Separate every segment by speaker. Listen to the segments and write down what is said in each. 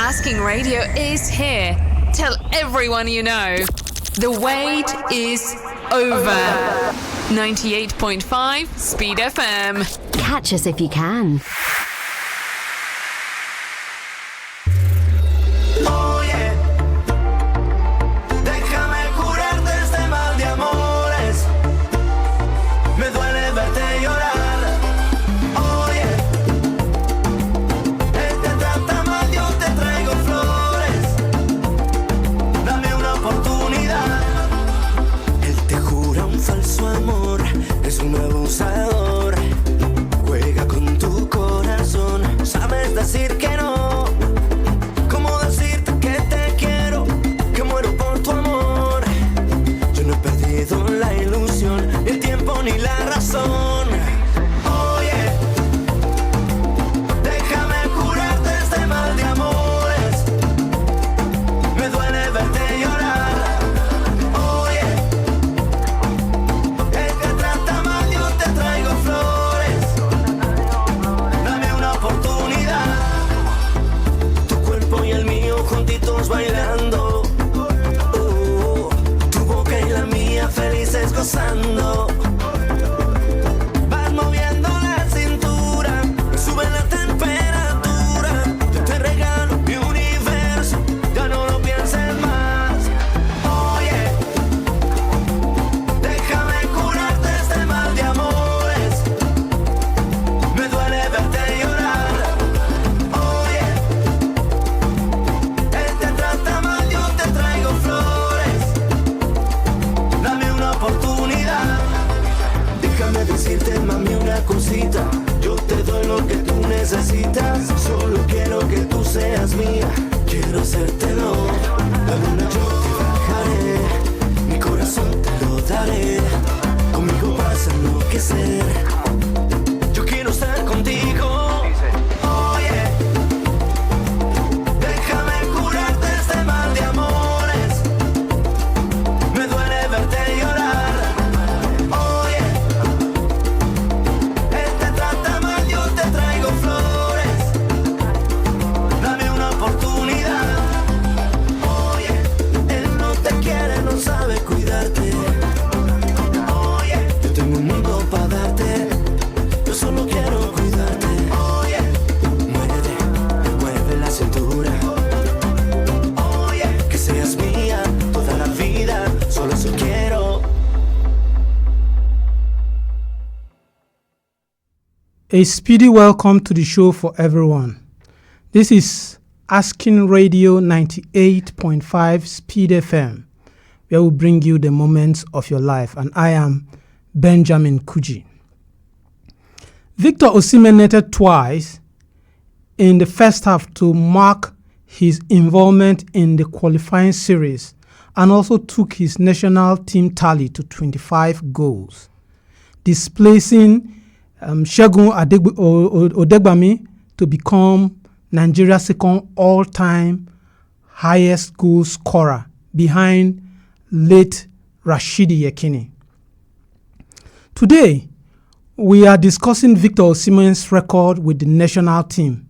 Speaker 1: Asking Radio is here. Tell everyone you know. The wait is over. 98.5 Speed FM.
Speaker 2: Catch us if you can.
Speaker 3: Juega con tu corazón, sabes decir que no. ¿Cómo decirte que te quiero? Que muero por tu amor. Yo no he perdido la ilusión, ni el tiempo ni la razón. Oye, déjame curarte este mal de amores. Me duele verte llorar. Bailando, tu boca y la mía felices gozando. Vas moviendo la cintura, sube la temperatura. Yo te regalo mi universo, ya no lo pienses más. Oye, déjame curarte este mal de amores. Me duele verte llorar. Decirte, mami, una cosita. Yo te doy lo que tú necesitas. Solo quiero que tú seas mía. Quiero hacértelo. La luna yo te bajaré. Mi corazón te lo daré. Conmigo vas a enloquecer. Yo quiero estar contigo.
Speaker 4: A speedy welcome to the show for everyone. This is Asking Radio 98.5 Speed FM, where we bring you the moments of your life, and I am Benjamin Kuji. Victor Osimhen netted twice in the first half to mark his involvement in the qualifying series and also took his national team tally to 25 goals, displacing Segun Odegbami to become Nigeria's second all-time highest goal scorer behind late Rashidi Yekini. Today, we are discussing Victor Osimhen's record with the national team.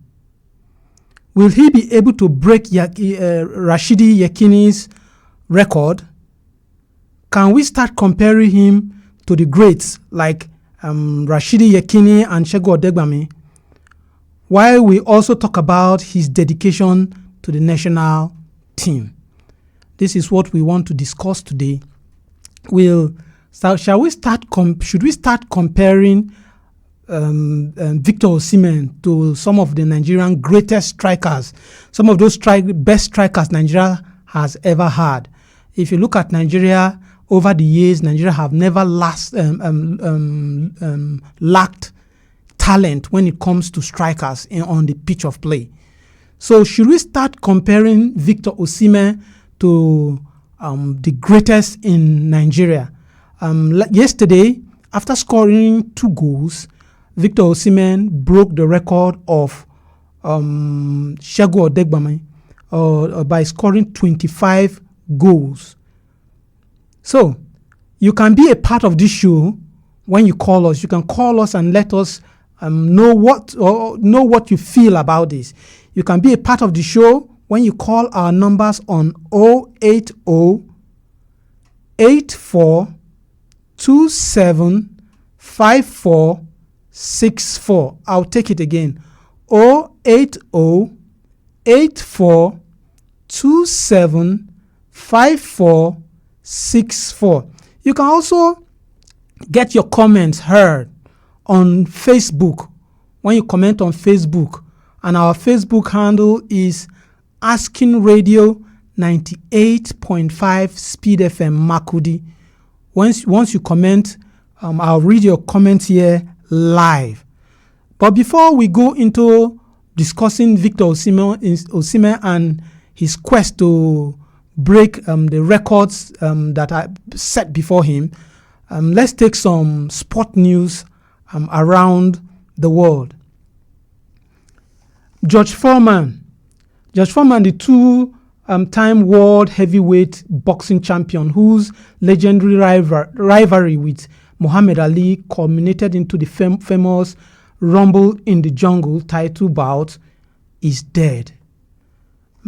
Speaker 4: Will he be able to break Rashidi Yekini's record? Can we start comparing him to the greats like Rashidi Yekini and Segun Odegbami, while we also talk about his dedication to the national team? This is what we want to discuss today. Should we start comparing Victor Osimhen to some of the Nigerian greatest strikers, some of those best strikers Nigeria has ever had? If you look at Nigeria, over the years, Nigeria have never lacked talent when it comes to strikers on the pitch of play. So should we start comparing Victor Osimhen to the greatest in Nigeria? Yesterday, after scoring 2 goals, Victor Osimhen broke the record of Segun Odegbami by scoring 25 goals. So, you can be a part of this show when you call us. You can call us and let us know what you feel about this. You can be a part of the show when you call our numbers on 080 84 27 5464. I'll take it again. 080 84 27 5464. You can also get your comments heard on Facebook. When you comment on Facebook, and our Facebook handle is Asking Radio 98.5 Speed FM Makudi. Once you comment, I'll read your comments here live. But before we go into discussing Victor Osimhen and his quest to break the records that are set before him, let's take some sport news around the world. George Foreman, the two-time world heavyweight boxing champion, whose legendary rivalry with Muhammad Ali culminated into the famous Rumble in the Jungle title bout, is dead.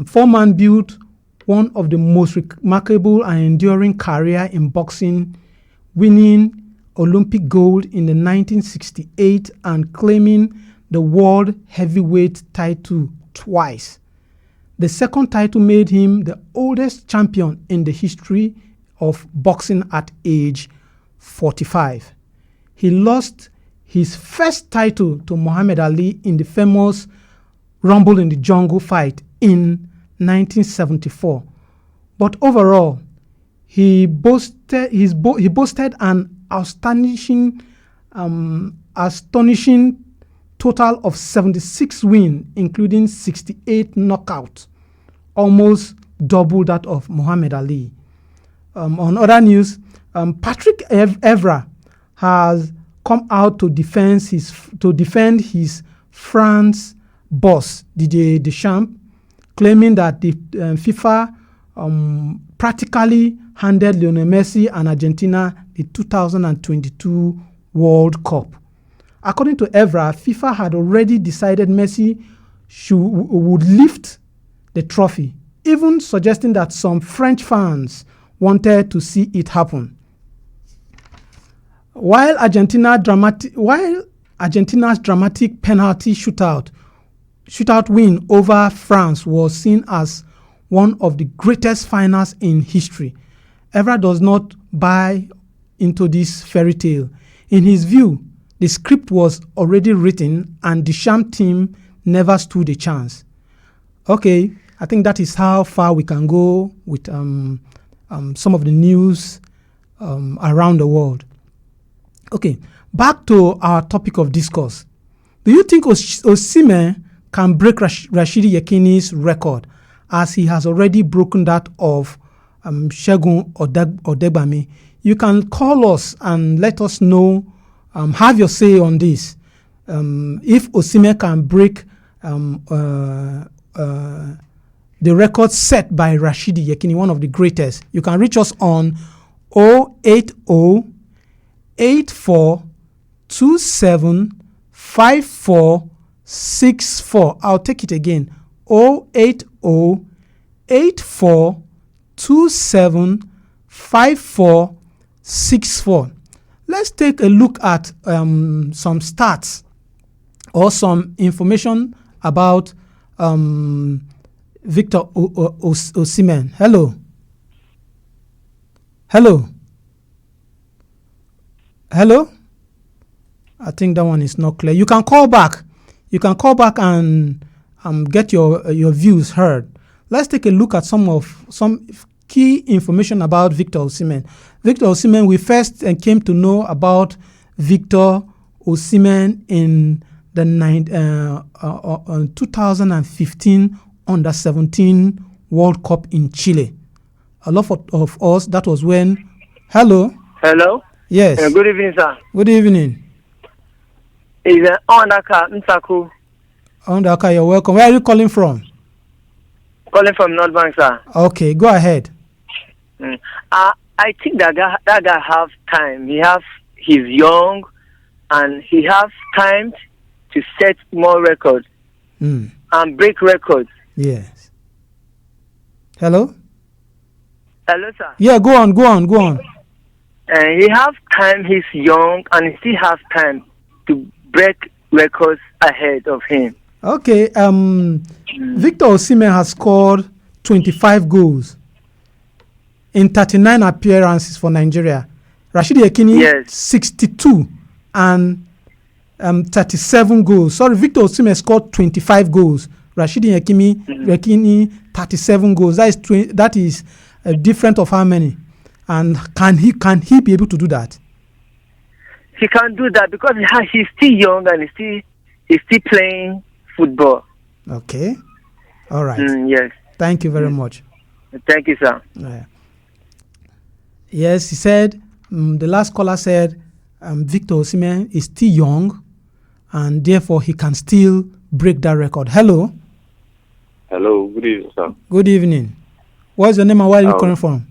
Speaker 4: Foreman built one of the most remarkable and enduring career in boxing, winning Olympic gold in the 1968 and claiming the world heavyweight title twice. The second title made him the oldest champion in the history of boxing at age 45. He lost his first title to Muhammad Ali in the famous Rumble in the Jungle fight in 1974. But overall, he boasted an astonishing total of 76 wins, including 68 knockouts, almost double that of Muhammad Ali. On other news, Patrick Evra has come out to defend his France boss Didier Deschamps, claiming that the FIFA practically handed Lionel Messi and Argentina the 2022 World Cup. According to Evra, FIFA had already decided Messi would lift the trophy, even suggesting that some French fans wanted to see it happen. While Argentina's dramatic penalty shootout win over France was seen as one of the greatest finals in history, Evra does not buy into this fairy tale. In his view, the script was already written and the Deschamps team never stood a chance. Okay, I think that is how far we can go with some of the news around the world. Okay, back to our topic of discourse. Do you think Osimhen can break Rashidi Yekini's record, as he has already broken that of Segun Odegbami? You can call us and let us know, have your say on this. If Osimhen can break the record set by Rashidi Yekini, one of the greatest, you can reach us on 080 84 27 5464. I'll take it again. 080 84 27 5464. Let's take a look at some stats or some information about Victor Osimhen. Hello. I think that one is not clear. You can call back. And get your views heard. Let's take a look at some key information about Victor Osimhen. Victor Osimhen, we first came to know about Victor Osimhen in the 2015 Under-17 World Cup in Chile. A lot of us, that was when... Hello? Yes.
Speaker 5: Good evening, sir.
Speaker 4: Good evening.
Speaker 5: It's Ondaka Nsaku.
Speaker 4: Ondaka, you're welcome. Where are you calling from?
Speaker 5: Calling from North Bank, sir.
Speaker 4: Okay, go ahead.
Speaker 5: I think that guy have time. He's young, and he has time to set more records and break records.
Speaker 4: Yes. Hello?
Speaker 5: Hello, sir.
Speaker 4: Yeah, go on.
Speaker 5: He have time. He's young, and he still have time to break records ahead of him.
Speaker 4: Okay, Victor Osimhen has scored 25 goals in 39 appearances for Nigeria. Rashidi Yekini,
Speaker 5: Yes.
Speaker 4: 62 and 37 goals. Sorry, Victor Osimhen scored 25 goals. Rashidi Yekini, 37 goals. That is a difference of how many? And can he be able to do that?
Speaker 5: He can do that because he's still young and he's still playing football.
Speaker 4: Okay. All right.
Speaker 5: Yes.
Speaker 4: Thank you very much.
Speaker 5: Thank you, sir.
Speaker 4: Yes, he said, the last caller said Victor Osimhen is still young and therefore he can still break that record. Hello.
Speaker 6: Hello, good evening, sir.
Speaker 4: Good evening. What's your name and where are you calling from?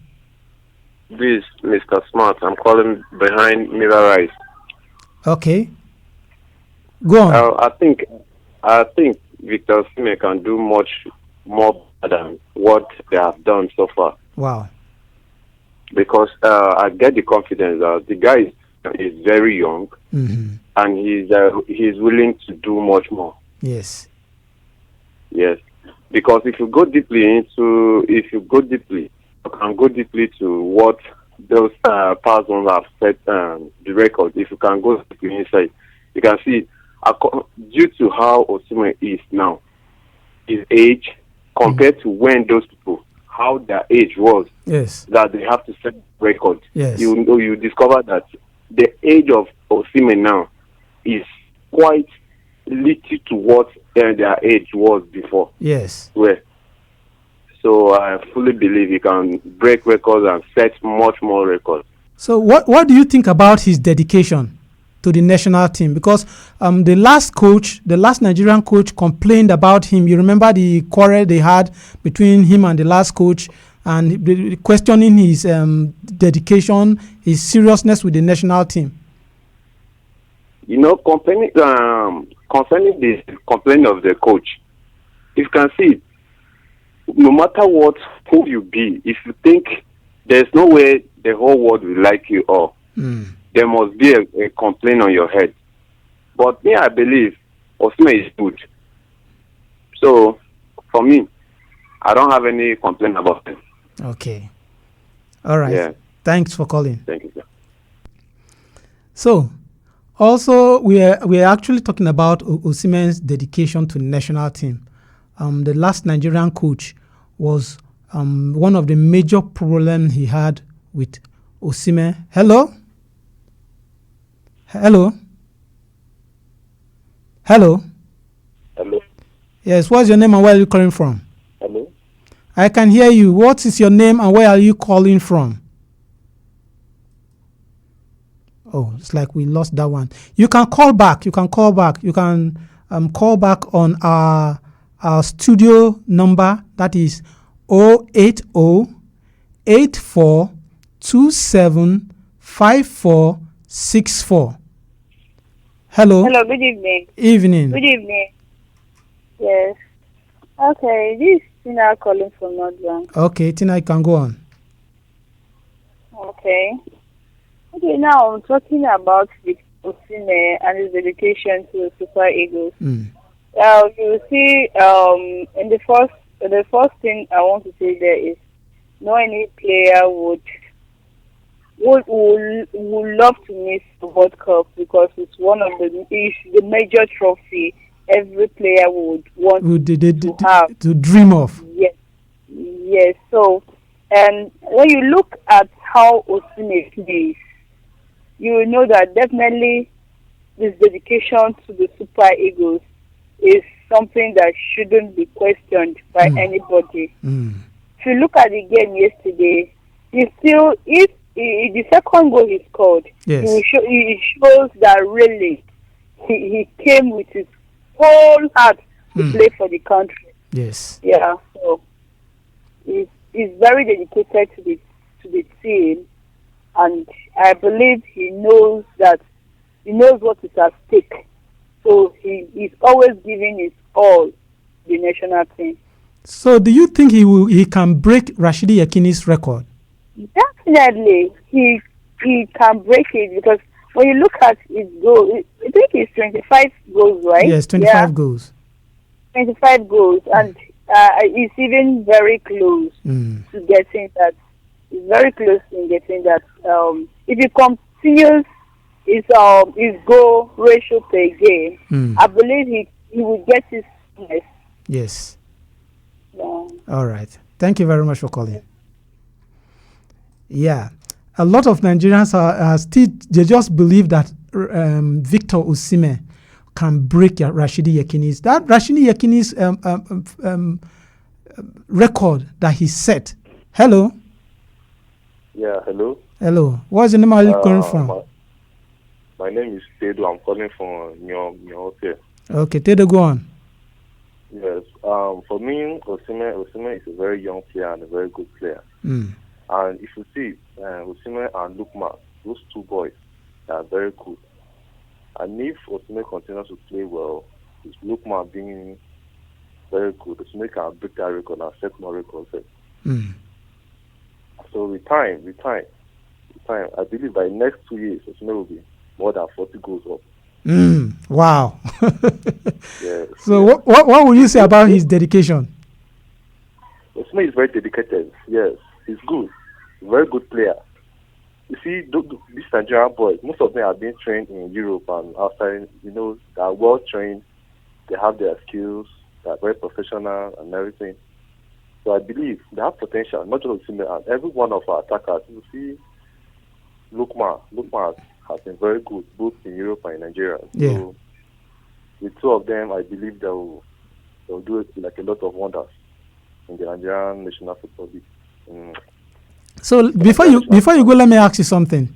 Speaker 6: This is Mr. Smart. I'm calling behind Mirror Rise.
Speaker 4: Okay. Go on.
Speaker 6: I think Victor Osimhen can do much more than what they have done so far.
Speaker 4: Wow.
Speaker 6: Because I get the confidence that the guy is very young and he's willing to do much more.
Speaker 4: Yes.
Speaker 6: Yes. Because if you can go deeply to what those past ones have set the record. If you can go deeply inside, you can see due to how Osimhen is now, his age compared to when those people, how their age was,
Speaker 4: yes,
Speaker 6: that they have to set record.
Speaker 4: Yes.
Speaker 6: You discover that the age of Osimhen now is quite little to what their age was before.
Speaker 4: Yes.
Speaker 6: So I fully believe he can break records and set much more records.
Speaker 4: So what do you think about his dedication to the national team? Because the last Nigerian coach complained about him. You remember the quarrel they had between him and the last coach, and questioning his dedication, his seriousness with the national team.
Speaker 6: You know, concerning the complaint of the coach, if you can see, no matter who you be, if you think there's no way the whole world will like you or there must be a complaint on your head. But me, I believe Osimhen is good. So, for me, I don't have any complaint about it.
Speaker 4: Okay. All right.
Speaker 6: Yeah.
Speaker 4: Thanks for calling.
Speaker 6: Thank you, sir.
Speaker 4: So, also, we are actually talking about Osimhen's dedication to the national team. The last Nigerian coach was one of the major problems he had with Osimhen. Hello? Hello? Hello?
Speaker 6: Hello?
Speaker 4: Yes, what's your name and where are you calling from?
Speaker 6: Hello?
Speaker 4: I can hear you. What is your name and where are you calling from? Oh, it's like we lost that one. You can call back. You can call back on our studio number. That is 080-8427-5464. Hello.
Speaker 7: Hello, good evening.
Speaker 4: Evening.
Speaker 7: Good evening. Yes. Okay, this is Tina calling from Northland.
Speaker 4: Okay, Tina, you can go on.
Speaker 7: Okay. Okay, now I'm talking about Victor Osimhen and his dedication to the Super Eagles. You see, in the first thing I want to say there is, no any player would love to miss the World Cup because it's one of the major trophy every player would want to have,
Speaker 4: to dream of.
Speaker 7: Yes. So, and when you look at how Osimhen plays, you will know that definitely this dedication to the Super Eagles is something that shouldn't be questioned by anybody. If you look at the game yesterday, if the second goal he scored,
Speaker 4: yes,
Speaker 7: it shows that really he came with his whole heart to play for the country.
Speaker 4: Yes.
Speaker 7: Yeah. So he's very dedicated to the team, and I believe he knows what is at stake. So he's always giving his all the national team.
Speaker 4: So, do you think he can break Rashidi Yekini's record?
Speaker 7: Definitely, he can break it because when you look at his goal, I think it's 25 goals, right?
Speaker 4: Yes, 25 goals.
Speaker 7: 25 goals, and he's even very close to getting that. He's very close in getting that. If he continues his goal ratio per game, I believe he will get his fitness.
Speaker 4: Yes.
Speaker 7: Yeah.
Speaker 4: All right. Thank you very much for calling. Yeah. A lot of Nigerians are still, they just believe that Victor Osimhen can break Rashidi Yekini's. That Rashidi Yekini's record that he set. Hello?
Speaker 6: Yeah, hello.
Speaker 4: Hello. What's the name are you calling from?
Speaker 6: My name is Tedo. I'm calling from Nyote.
Speaker 4: Okay, Tedo, go on.
Speaker 6: Yes. For me, Osimhen is a very young player and a very good player. And if you see, Osimhen and Lukman, those two boys, they are very good. And if Osimhen continues to play well, with Lukman being very good, Osimhen can break that record and set more records. So with time, I believe by the next 2 years, Osimhen will be more than 40 goals up.
Speaker 4: Wow.
Speaker 6: Yes.
Speaker 4: So what would you say about his dedication?
Speaker 6: Osimhen is very dedicated. Yes, he's good. Very good player. You see, these Nigerian boys, most of them are being trained in Europe and outside. You know, they are well trained. They have their skills. They are very professional and everything. So I believe they have potential, not just Osimhen, and every one of our attackers. You see, Lukman has been very good both in Europe and in Nigeria.
Speaker 4: Yeah.
Speaker 6: So with two of them, I believe they'll do it like a lot of wonders in the Nigerian national football league.
Speaker 4: So before you go, let me ask you something.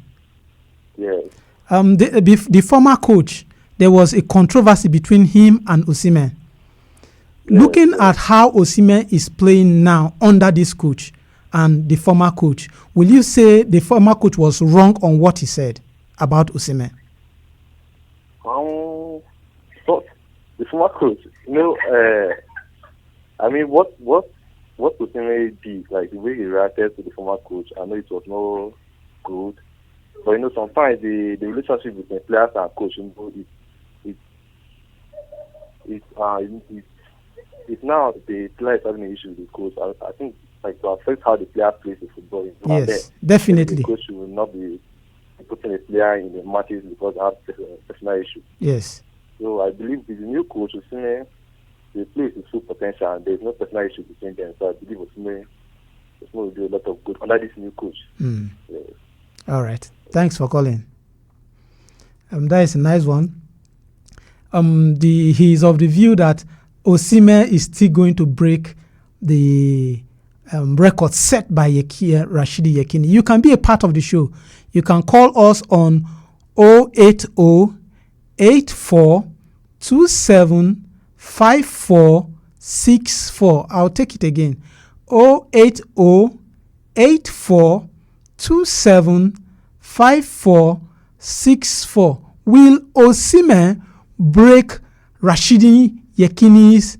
Speaker 6: Yes.
Speaker 4: The former coach, there was a controversy between him and Osimhen. Looking at how Osimhen is playing now under this coach and the former coach, will you say the former coach was wrong on what he said about Osimhen?
Speaker 6: So the former coach, I mean, what Osimhen did, like the way he reacted to the former coach, I know it was not good. But sometimes the relationship between players and coach, it's now the player is having an issue with the coach. I think like to affect how the player plays the football.
Speaker 4: Yes, definitely.
Speaker 6: The coach will not be putting a player in the matches because they have personal issues.
Speaker 4: Yes.
Speaker 6: So I believe with the new coach, Osimhen, they play with full potential and there's no personal issue between them. So I believe Osimhen will do a lot of good under this new coach. Yes.
Speaker 4: All right. Thanks for calling. That is a nice one. He is of the view that Osimhen is still going to break the record set by Rashidi Yekini. You can be a part of the show. You can call us on 080-8427-5464. I'll take it again. 080-8427-5464. Will Osimhen break Rashidi Yekini's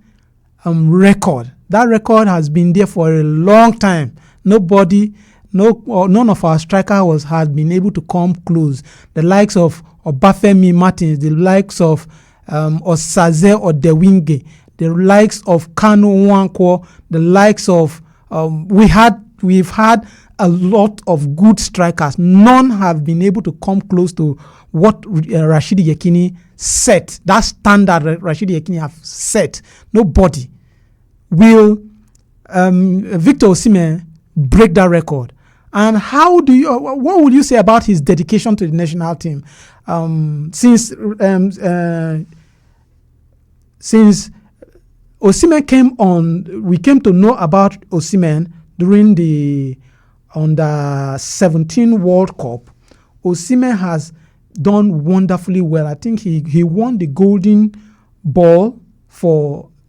Speaker 4: record? That record has been there for a long time. None of our strikers has been able to come close. The likes of Obafemi Martins, the likes of Osaze Odewinge, the likes of Kanu Nwankwo, the likes of we've had a lot of good strikers. None have been able to come close to what Rashidi Yekini set. That standard Rashidi Yekini have set. Nobody. Will Victor Osimhen break that record? And what would you say about his dedication to the national team? Since Osimhen came on, we came to know about Osimhen during the Under-17 World Cup. Osimhen has done wonderfully well. I think he won the golden ball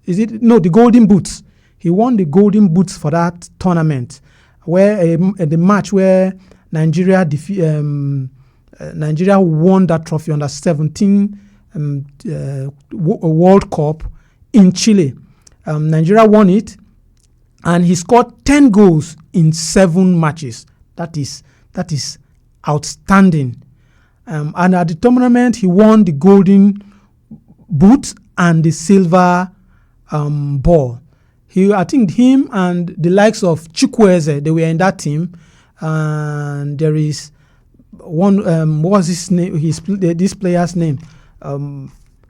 Speaker 4: the golden boots. He won the golden boots for that tournament, where the match where Nigeria won that trophy under 17 World Cup in Chile. Nigeria won it. and he scored 10 goals in 7 matches. That is outstanding. And at the tournament, he won the golden boot and the silver ball. I think him and the likes of Chukwueze, they were in that team. And there is one, what was his name? This player's name?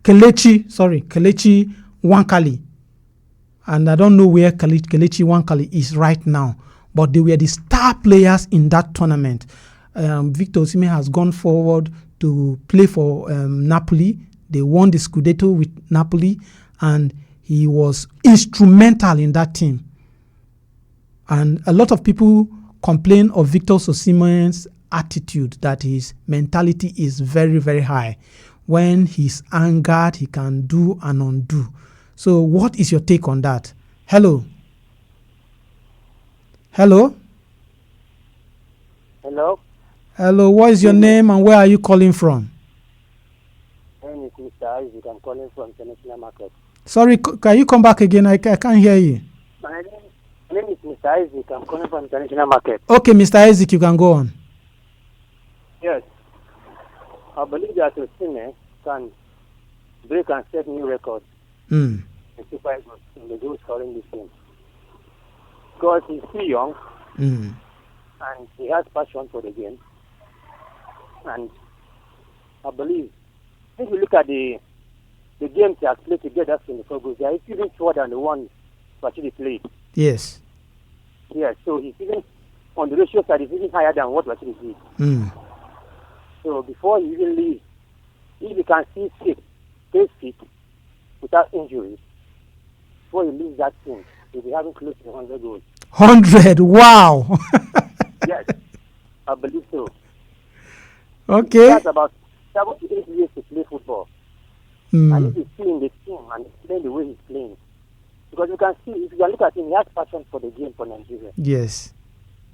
Speaker 4: Kelechi Wankali. And I don't know where Kelechi Wankali is right now, but they were the star players in that tournament. Victor Osimhen has gone forward to play for Napoli. They won the Scudetto with Napoli, and he was instrumental in that team. And a lot of people complain of Victor Osimhen's attitude, that his mentality is very, very high. When he's angered, he can do and undo. So what is your take on that? Hello?
Speaker 8: Hello,
Speaker 4: What is your name and where are you calling from?
Speaker 8: my name is Mr. Isaac. I'm calling from International Market.
Speaker 4: Sorry, can you come back again? I can't hear you.
Speaker 8: My name is Mr. Isaac. I'm calling from International Market.
Speaker 4: Okay, Mr. Isaac, you can go on.
Speaker 8: Yes. I believe that Osimhen can break and set new records in Super Eagles in the goal scoring this game. Because he's still young and he has passion for the game. And I believe, if you look at the games he has played together in the 4 goals, they are even shorter than the one he actually played.
Speaker 4: Yes.
Speaker 8: Yeah, so he's even, on the ratio side, he's even higher than what he actually did. So before he even leaves, if he can stay fit without injuries, before he leaves that team, he'll be having close to 100 goals.
Speaker 4: 100, wow.
Speaker 8: Yes, I believe so.
Speaker 4: Okay.
Speaker 8: That's about 7 to 8 years to play football. And if he's still in the team and he's playing the way he's playing, because you can see, if you can look at him, he has passion for the game for Nigeria.
Speaker 4: Yes.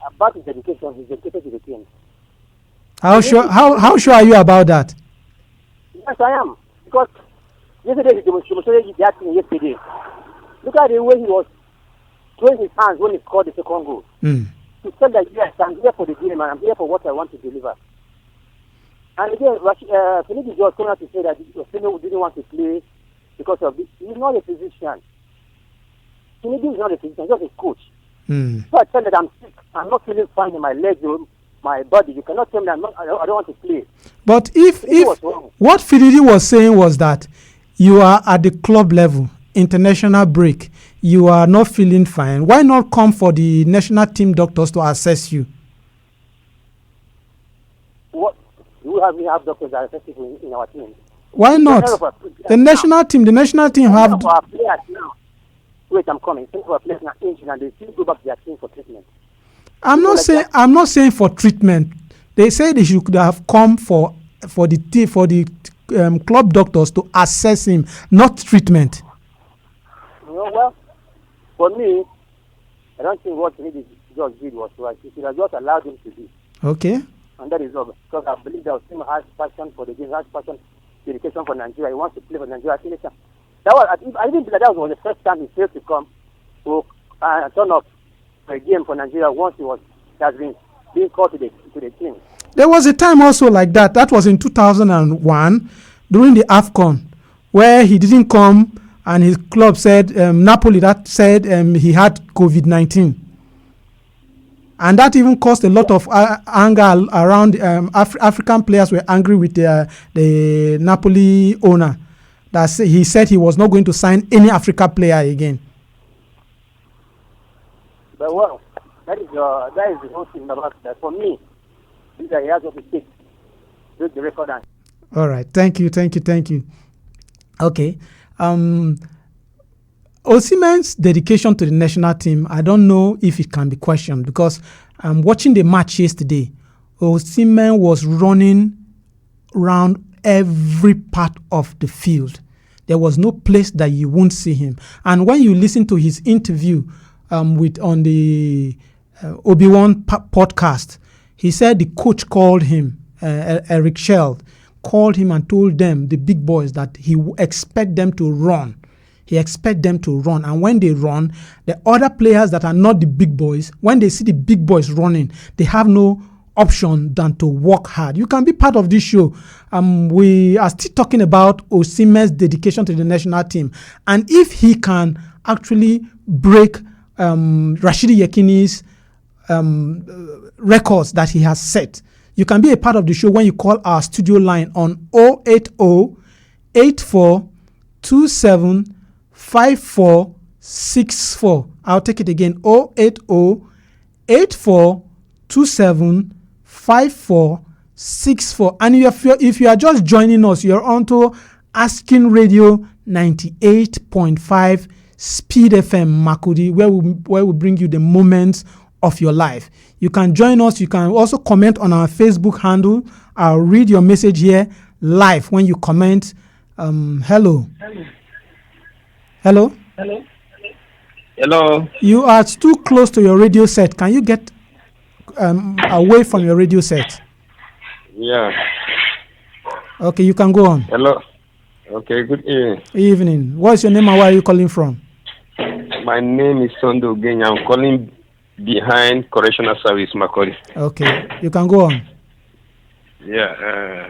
Speaker 8: About his dedication, he's dedicated to the team.
Speaker 4: How sure are you about that?
Speaker 8: Yes, I am. Because yesterday he demonstrated that thing yesterday. Look at the way he was throwing his hands when he scored the second goal. He said that, yes, I'm here for the game and I'm here for what I want to deliver. And again, Philippe George came out to say that Osimhen didn't want to play because of this. He's not a physician. Philippe is not a physician, he's just a coach. So I tell that I'm sick, I'm not feeling fine in my legs, my body. You cannot tell me I don't want to play.
Speaker 4: But if what Philippe was saying was that you are at the club level, international break, you are not feeling fine, why not come for the national team doctors to assess you?
Speaker 8: What? We have doctors that are assessing in our team.
Speaker 4: Why not? The national team have...
Speaker 8: Our players now. Wait, I'm coming. Some of our players are injured and they still go back to their team for treatment.
Speaker 4: I'm not saying for treatment. They say they should have come for the club doctors to assess him, not treatment.
Speaker 8: Well, for me, I don't think what he just did was right. He should have just allowed him to do.
Speaker 4: Okay.
Speaker 8: And that is all. Because I believe that Osimhen has passion for the game, has passion, dedication for Nigeria. He wants to play for Nigeria. I didn't believe that was the first time he failed to come to turn up for a game for Nigeria once he has been being called to the team.
Speaker 4: There was a time also like that. That was in 2001 during the AFCON where he didn't come and his club said, Napoli, that said he had COVID-19. And that even caused a lot of anger around. African players were angry with the Napoli owner. He said he was not going to sign any Africa player again.
Speaker 8: But well, that is the whole thing about that. For me, he has what it takes to break the record.
Speaker 4: All right, thank you. Okay. Osimhen's dedication to the national team, I don't know if it can be questioned because watching the match yesterday, Osimhen was running around every part of the field. There was no place that you won't see him. And when you listen to his interview on the Obi-Wan podcast, he said the coach called him, Eric Schell, called him and told them, the big boys, that he expect them to run. He expects them to run. And when they run, the other players that are not the big boys, when they see the big boys running, they have no option than to work hard. You can be part of this show. We are still talking about Osimhen's dedication to the national team. And if he can actually break Rashidi Yekini's records that he has set, you can be a part of the show when you call our studio line on 080-8427-5464. I'll take it again, 080-8427-5464. And if you are just joining us, you're on to Asking Radio 98.5 Speed FM Makudi, where we bring you the moments of your life. You can join us. You can also comment on our Facebook handle. I'll read your message here live when you comment. Hello. Hello. You are too close to your radio set. Can you get away from your radio set?
Speaker 9: Yeah.
Speaker 4: Okay, you can go on.
Speaker 9: Hello. Okay, good evening.
Speaker 4: Evening. What's your name and where are you calling from?
Speaker 9: My name is Sondo Genya. I'm calling behind Correctional Service, Makodi.
Speaker 4: Okay, you can go on.
Speaker 9: Yeah.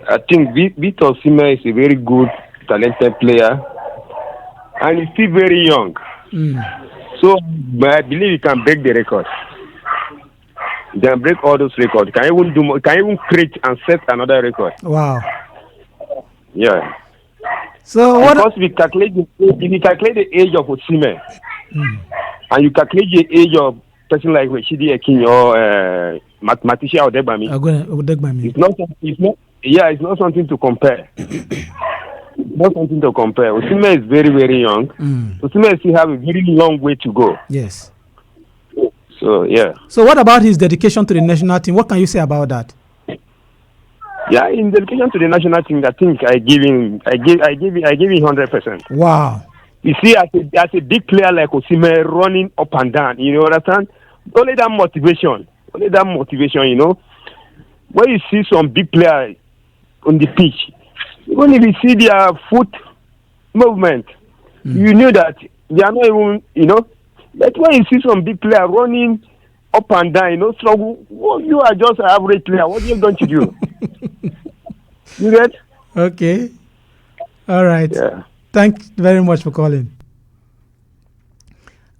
Speaker 9: I think Victor Osimhen is a very good, talented player. And he's still very young. So, but I believe he can break the record. He can break all those records. Can even do more, can even create and set another record.
Speaker 4: Wow.
Speaker 9: Yeah.
Speaker 4: So what?
Speaker 9: Because if you calculate the age of Osimhen, and you calculate the age of person like Rashidi Yekini or mathematician Odegbami, it's not something to compare. Not something to compare. Osimhen is very, very young. Osimhen still have a very long way to go.
Speaker 4: Yes.
Speaker 9: So yeah.
Speaker 4: So what about his dedication to the national team? What can you say about that?
Speaker 9: Yeah, in dedication to the national team, I think I give him 100%.
Speaker 4: Wow.
Speaker 9: You see, as a big player like Osimhen running up and down, you know what I'm saying? Only that motivation, you know. When you see some big players on the pitch, even if you see their foot movement, you know that they are not even, you know. But when you see some big player running up and down, you know, struggle, well, you are just an average player. What are you going to do? You get?
Speaker 4: Okay. All right.
Speaker 9: Yeah.
Speaker 4: Thanks very much for calling.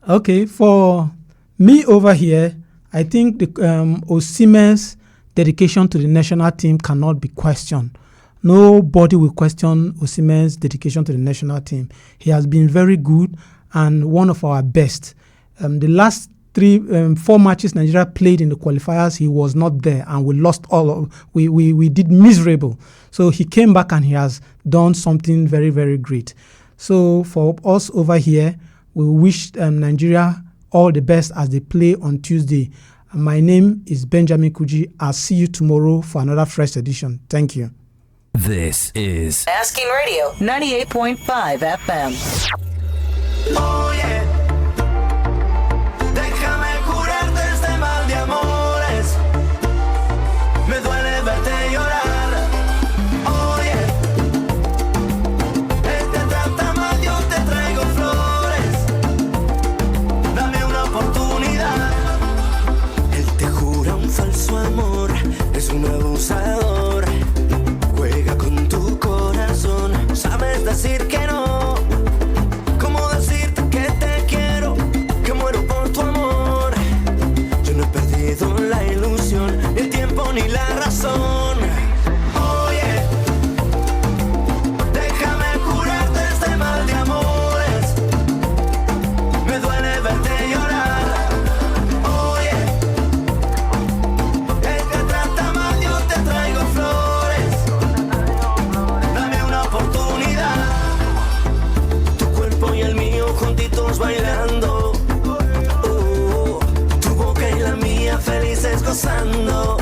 Speaker 4: Okay, for me over here, I think the Osimhen's dedication to the national team cannot be questioned. Nobody will question Osimhen's dedication to the national team. He has been very good and one of our best. The last 4 matches Nigeria played in the qualifiers, he was not there, and we lost all of. We did miserable. So he came back and he has done something very, very great. So for us over here, we wish Nigeria all the best as they play on Tuesday. My name is Benjamin Kuji. I'll see you tomorrow for another fresh edition. Thank you.
Speaker 10: This is
Speaker 11: Asking Radio 98.5 FM.
Speaker 3: Oh yeah. Déjame curarte este mal de amores. Me duele verte llorar. Oh yeah. Él te trata mal, yo te traigo flores. Dame una oportunidad. Él te jura un falso amor. Es un abusador. Juega con tu corazón. Sabes decir que no. La ilusión, el tiempo ni la razón. Oye, déjame curarte este mal de amores. Me duele verte llorar. Oye, él te trata mal, yo te traigo flores. Dame una oportunidad. Tu cuerpo y el mío juntitos bailando. Felices gozando.